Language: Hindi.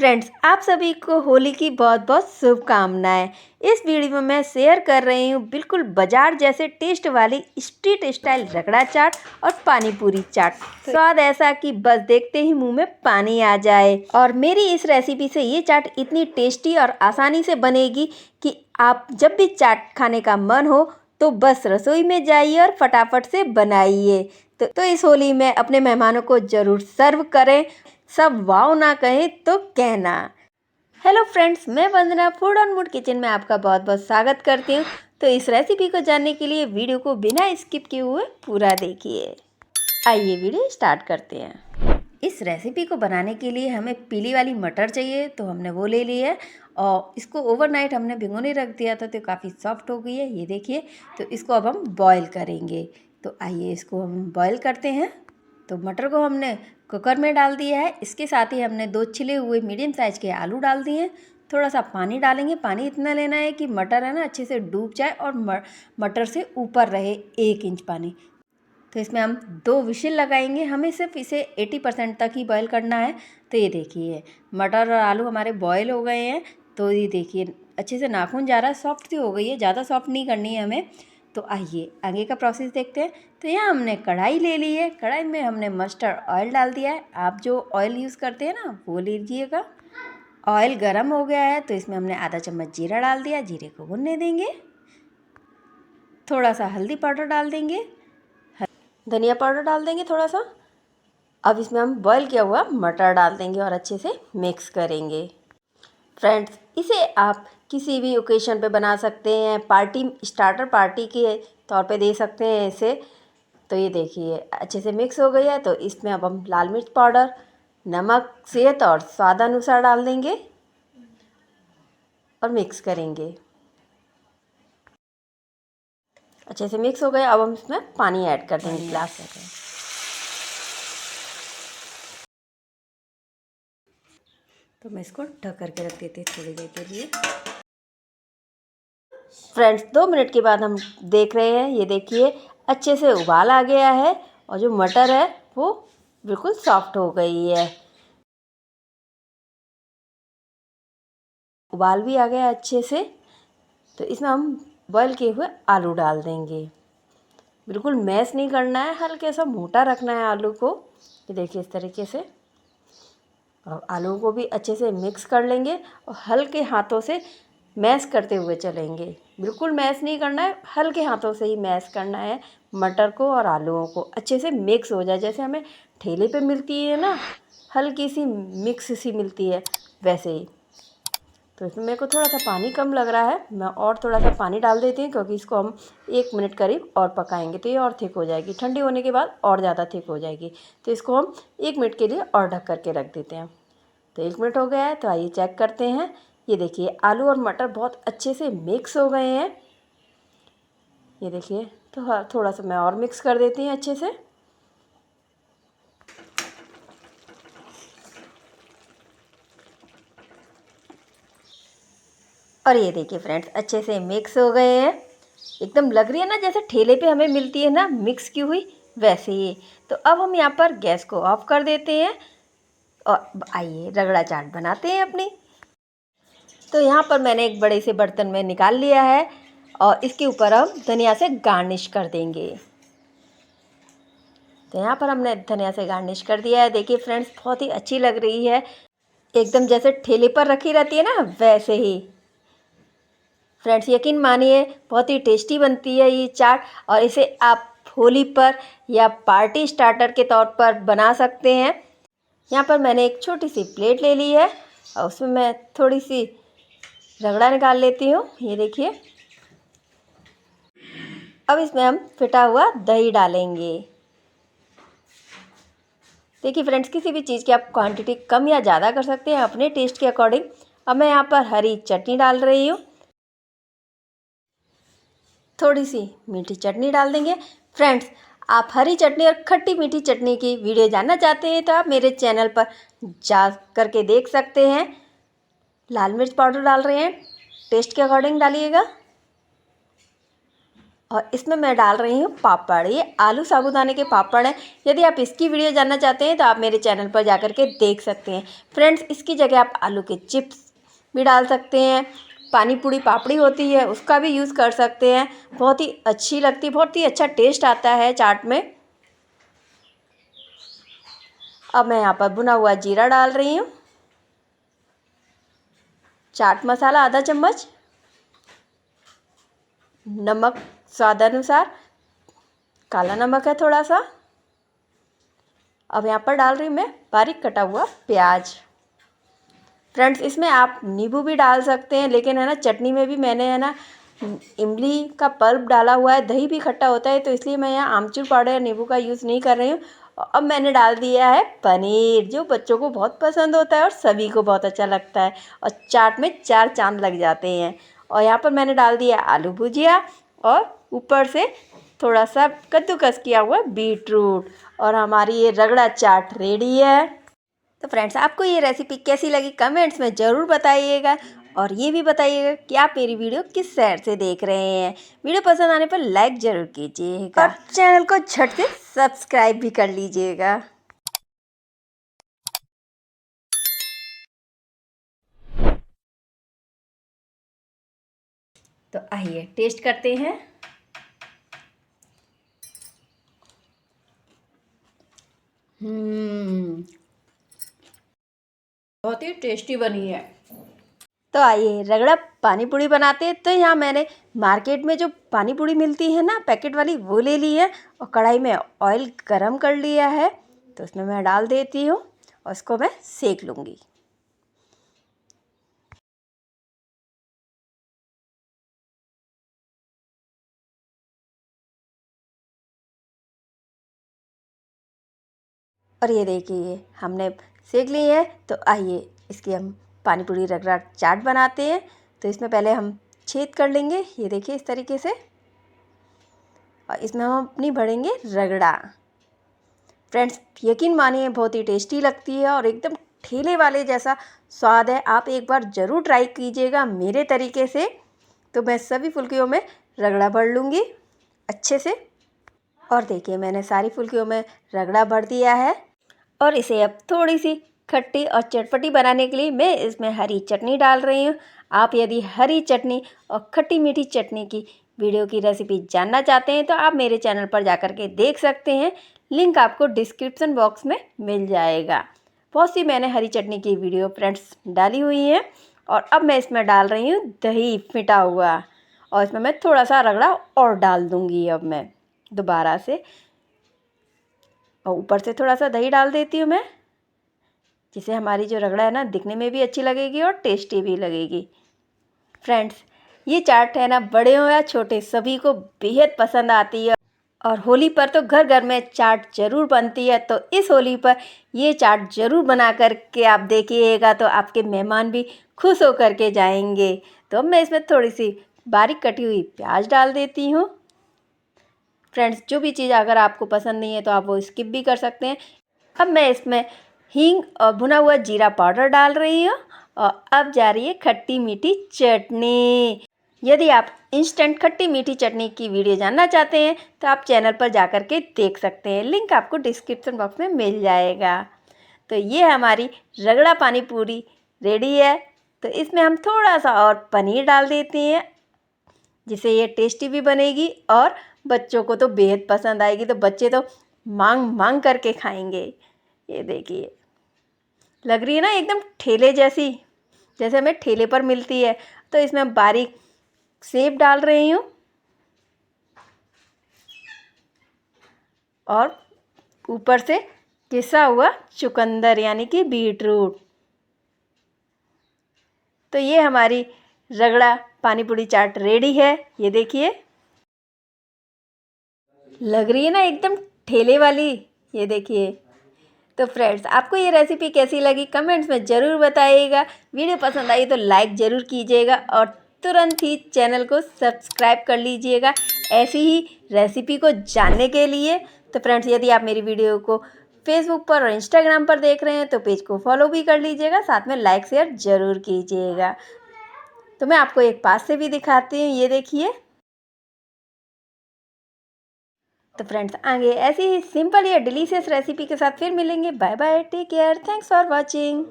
फ्रेंड्स, आप सभी को होली की बहुत बहुत शुभकामनाएं। इस वीडियो में मैं शेयर कर रही हूँ बिल्कुल बाजार जैसे टेस्ट वाली स्ट्रीट स्टाइल रगड़ा चाट और पानी पूरी चाट। स्वाद ऐसा कि बस देखते ही मुंह में पानी आ जाए। और मेरी इस रेसिपी से ये चाट इतनी टेस्टी और आसानी से बनेगी कि आप जब भी चाट खाने का मन हो तो बस रसोई में जाइए और फटाफट से बनाइए। तो इस होली में अपने मेहमानों को ज़रूर सर्व करें, सब वाव ना कहें तो कहना। हेलो फ्रेंड्स, मैं वंदना फूड ऑन मूड किचन में आपका बहुत बहुत स्वागत करती हूँ। तो इस रेसिपी को जानने के लिए वीडियो को बिना स्किप किए हुए पूरा देखिए। आइए वीडियो स्टार्ट करते हैं। इस रेसिपी को बनाने के लिए हमें पीली वाली मटर चाहिए, तो हमने वो ले ली है और इसको ओवरनाइट हमने भिगोने रख दिया था, तो काफ़ी सॉफ्ट हो गई है। ये देखिए, तो इसको अब हम बॉईल करेंगे। तो आइए इसको हम बॉईल करते हैं। तो मटर को हमने कुकर में डाल दिया है। इसके साथ ही हमने 2 छिले हुए मीडियम साइज़ के आलू डाल दिए हैं। थोड़ा सा पानी डालेंगे। पानी इतना लेना है कि मटर है ना अच्छे से डूब जाए और मटर से ऊपर रहे 1 इंच पानी। तो इसमें हम 2 विशिल लगाएंगे। हमें सिर्फ इसे 80% तक ही बॉईल करना है। तो ये देखिए, मटर और आलू हमारे बॉईल हो गए हैं। तो ये देखिए अच्छे से नाखून जा रहा है, सॉफ्ट सी हो गई है, ज़्यादा सॉफ्ट नहीं करनी है हमें। तो आइए आगे का प्रोसेस देखते हैं। तो यहाँ हमने कढ़ाई ले ली है। कढ़ाई में हमने मस्टर्ड ऑयल डाल दिया है। आप जो ऑयल यूज़ करते हैं ना वो लीजिएगा। ऑयल गर्म हो गया है तो इसमें हमने आधा चम्मच जीरा डाल दिया। जीरे को भुनने देंगे। थोड़ा सा हल्दी पाउडर डाल देंगे, धनिया पाउडर डाल देंगे थोड़ा सा। अब इसमें हम बॉईल किया हुआ मटर डाल देंगे और अच्छे से मिक्स करेंगे। फ्रेंड्स, इसे आप किसी भी ओकेशन पे बना सकते हैं, पार्टी स्टार्टर पार्टी के तौर पे दे सकते हैं इसे। तो ये देखिए अच्छे से मिक्स हो गई है। तो इसमें अब हम लाल मिर्च पाउडर, नमक सेहत और स्वाद अनुसार डाल देंगे और मिक्स करेंगे। अच्छे से मिक्स हो गया। अब हम इसमें पानी ऐड कर देंगे गिलास से। तो मैं इसको ढक करके रख देती हूँ थोड़ी देर के लिए। फ्रेंड्स, 2 मिनट के बाद हम देख रहे हैं। ये देखिए अच्छे से उबाल आ गया है और जो मटर है वो बिल्कुल सॉफ्ट हो गई है। उबाल भी आ गया अच्छे से। तो इसमें हम बॉईल किए हुए आलू डाल देंगे। बिल्कुल मैश नहीं करना है, हल्के सा मोटा रखना है आलू को। ये देखिए इस तरीके से। और आलू को भी अच्छे से मिक्स कर लेंगे और हल्के हाथों से मैश करते हुए चलेंगे। बिल्कुल मैश नहीं करना है, हल्के हाथों से ही मैश करना है। मटर को और आलूओं को अच्छे से मिक्स हो जाए, जैसे हमें ठेले पे मिलती है ना, हल्की सी मिक्स सी मिलती है वैसे ही। तो इसमें मेरे को थोड़ा सा पानी कम लग रहा है, मैं और थोड़ा सा पानी डाल देती हूँ क्योंकि इसको हम 1 मिनट करीब और पकाएंगे तो ये और थिक हो जाएगी। ठंडी होने के बाद और ज़्यादा थिक हो जाएगी। तो इसको हम 1 मिनट के लिए और ढक करके रख देते हैं। तो 1 मिनट हो गया है। तो आइए चेक करते हैं। ये देखिए आलू और मटर बहुत अच्छे से मिक्स हो गए हैं। ये देखिए, तो थोड़ा सा मैं और मिक्स कर देती हूँ अच्छे से। और ये देखिए फ्रेंड्स अच्छे से मिक्स हो गए हैं। एकदम लग रही है ना जैसे ठेले पे हमें मिलती है ना मिक्स की हुई, वैसे ही। तो अब हम यहाँ पर गैस को ऑफ कर देते हैं और आइए रगड़ा चाट बनाते हैं अपनी। तो यहाँ पर मैंने एक बड़े से बर्तन में निकाल लिया है और इसके ऊपर हम धनिया से गार्निश कर देंगे। तो यहाँ पर हमने धनिया से गार्निश कर दिया है। देखिए फ्रेंड्स बहुत ही अच्छी लग रही है, एकदम जैसे ठेले पर रखी रहती है ना वैसे ही। फ्रेंड्स यकीन मानिए बहुत ही टेस्टी बनती है ये चाट और इसे आप होली पर या पार्टी स्टार्टर के तौर पर बना सकते हैं। यहाँ पर मैंने एक छोटी सी प्लेट ले ली है और उसमें मैं थोड़ी सी रगड़ा निकाल लेती हूँ। ये देखिए, अब इसमें हम फिटा हुआ दही डालेंगे। देखिए फ्रेंड्स किसी भी चीज़ की आप क्वांटिटी कम या ज़्यादा कर सकते हैं अपने टेस्ट के अकॉर्डिंग। अब मैं यहाँ पर हरी चटनी डाल रही हूँ, थोड़ी सी मीठी चटनी डाल देंगे। फ्रेंड्स आप हरी चटनी और खट्टी मीठी चटनी की वीडियो जानना चाहते हैं तो आप मेरे चैनल पर जा करके देख सकते हैं। लाल मिर्च पाउडर डाल रहे हैं, टेस्ट के अकॉर्डिंग डालिएगा। और इसमें मैं डाल रही हूँ पापड़। ये आलू साबूदाने के पापड़ हैं। यदि आप इसकी वीडियो जानना चाहते हैं तो आप मेरे चैनल पर जाकर के देख सकते हैं। फ्रेंड्स, इसकी जगह आप आलू के चिप्स भी डाल सकते हैं। पानी पूरी पापड़ी होती है उसका भी यूज़ कर सकते हैं। बहुत ही अच्छी लगती है, बहुत ही अच्छा टेस्ट आता है चाट में। अब मैं यहाँ पर भुना हुआ जीरा डाल रही हूँ, चाट मसाला आधा चम्मच, नमक स्वाद अनुसार, काला नमक है थोड़ा सा। अब यहाँ पर डाल रही हूँ मैं बारीक कटा हुआ प्याज। फ्रेंड्स, इसमें आप नींबू भी डाल सकते हैं, लेकिन है ना चटनी में भी मैंने है ना इमली का पल्प डाला हुआ है। दही भी खट्टा होता है तो इसलिए मैं यहाँ आमचूर पाउडर या नींबू का यूज़ नहीं कर रही हूँ। अब मैंने डाल दिया है पनीर, जो बच्चों को बहुत पसंद होता है और सभी को बहुत अच्छा लगता है और चाट में 4 चांद लग जाते हैं। और यहाँ पर मैंने डाल दिया आलू भुजिया और ऊपर से थोड़ा सा कद्दूकस किया हुआ बीटरूट, और हमारी ये रगड़ा चाट रेडी है। तो फ्रेंड्स, आपको ये रेसिपी कैसी लगी कमेंट्स में ज़रूर बताइएगा, और ये भी बताइएगा कि आप मेरी वीडियो किस शहर से देख रहे हैं। वीडियो पसंद आने पर लाइक ज़रूर कीजिएगा और चैनल को झट से सब्सक्राइब भी कर लीजिएगा। तो आइए टेस्ट करते हैं। बहुत ही टेस्टी बनी है। तो आइए रगड़ा पानी पूरी बनाते हैं। तो यहाँ मैंने मार्केट में जो पानी पूरी मिलती है ना पैकेट वाली, वो ले ली है और कढ़ाई में ऑयल गरम कर लिया है। तो उसमें मैं डाल देती हूँ और उसको मैं सेक लूँगी। और ये देखिए हमने सेक ली है। तो आइए इसकी हम पानी पूरी रगड़ा चाट बनाते हैं। तो इसमें पहले हम छेद कर लेंगे, ये देखिए इस तरीके से, और इसमें हम अपनी भरेंगे रगड़ा। फ्रेंड्स, यकीन मानिए बहुत ही टेस्टी लगती है और एकदम ठेले वाले जैसा स्वाद है। आप एक बार ज़रूर ट्राई कीजिएगा मेरे तरीके से। तो मैं सभी फुल्कियों में रगड़ा भर लूँगी अच्छे से। और देखिए मैंने सारी फुल्कियों में रगड़ा भर दिया है। और इसे अब थोड़ी सी खट्टी और चटपटी बनाने के लिए मैं इसमें हरी चटनी डाल रही हूँ। आप यदि हरी चटनी और खट्टी मीठी चटनी की वीडियो की रेसिपी जानना चाहते हैं तो आप मेरे चैनल पर जाकर के देख सकते हैं। लिंक आपको डिस्क्रिप्शन बॉक्स में मिल जाएगा। बहुत सी मैंने हरी चटनी की वीडियो फ्रेंड्स डाली हुई है। और अब मैं इसमें डाल रही हूँ दही फिटा हुआ, और इसमें मैं थोड़ा सा रगड़ा और डाल दूँगी अब मैं दोबारा से, और ऊपर से थोड़ा सा दही डाल देती हूँ मैं, जिससे हमारी जो रगड़ा है ना दिखने में भी अच्छी लगेगी और टेस्टी भी लगेगी। फ्रेंड्स, ये चाट है ना बड़े हो या छोटे सभी को बेहद पसंद आती है। और होली पर तो घर घर में चाट ज़रूर बनती है। तो इस होली पर ये चाट ज़रूर बना कर के आप देखिएगा, तो आपके मेहमान भी खुश होकर के जाएंगे। तो मैं इसमें थोड़ी सी बारीक कटी हुई प्याज डाल देती हूँ। फ्रेंड्स, जो भी चीज़ अगर आपको पसंद नहीं है तो आप वो स्किप भी कर सकते हैं। अब मैं इसमें हींग और भुना हुआ जीरा पाउडर डाल रही हूँ। और अब जा रही है खट्टी मीठी चटनी। यदि आप इंस्टेंट खट्टी मीठी चटनी की वीडियो जानना चाहते हैं तो आप चैनल पर जाकर के देख सकते हैं। लिंक आपको डिस्क्रिप्शन बॉक्स में मिल जाएगा। तो ये हमारी रगड़ा पानी पूरी रेडी है। तो इसमें हम थोड़ा सा और पनीर डाल देते हैं, जिससे ये टेस्टी भी बनेगी और बच्चों को तो बेहद पसंद आएगी। तो बच्चे तो मांग मांग करके खाएंगे। ये देखिए लग रही है ना एकदम ठेले जैसी, जैसे हमें ठेले पर मिलती है। तो इसमें बारीक सेब डाल रही हूँ और ऊपर से पिसा हुआ चुकंदर यानी कि बीटरूट। तो ये हमारी रगड़ा पानी पूरी चाट रेडी है। ये देखिए लग रही है ना एकदम ठेले वाली। ये देखिए। तो फ्रेंड्स, आपको ये रेसिपी कैसी लगी कमेंट्स में ज़रूर बताइएगा। वीडियो पसंद आई तो लाइक ज़रूर कीजिएगा और तुरंत ही चैनल को सब्सक्राइब कर लीजिएगा ऐसी ही रेसिपी को जानने के लिए। तो फ्रेंड्स, यदि आप मेरी वीडियो को फेसबुक पर और इंस्टाग्राम पर देख रहे हैं तो पेज को फॉलो भी कर लीजिएगा, साथ में लाइक शेयर ज़रूर कीजिएगा। तो मैं आपको एक पास से भी दिखाती हूँ। ये देखिए तो फ्रेंड्स आगे ऐसी ही सिंपल या डिलीशियस रेसिपी के साथ फिर मिलेंगे। Bye bye, take care, thanks for watching.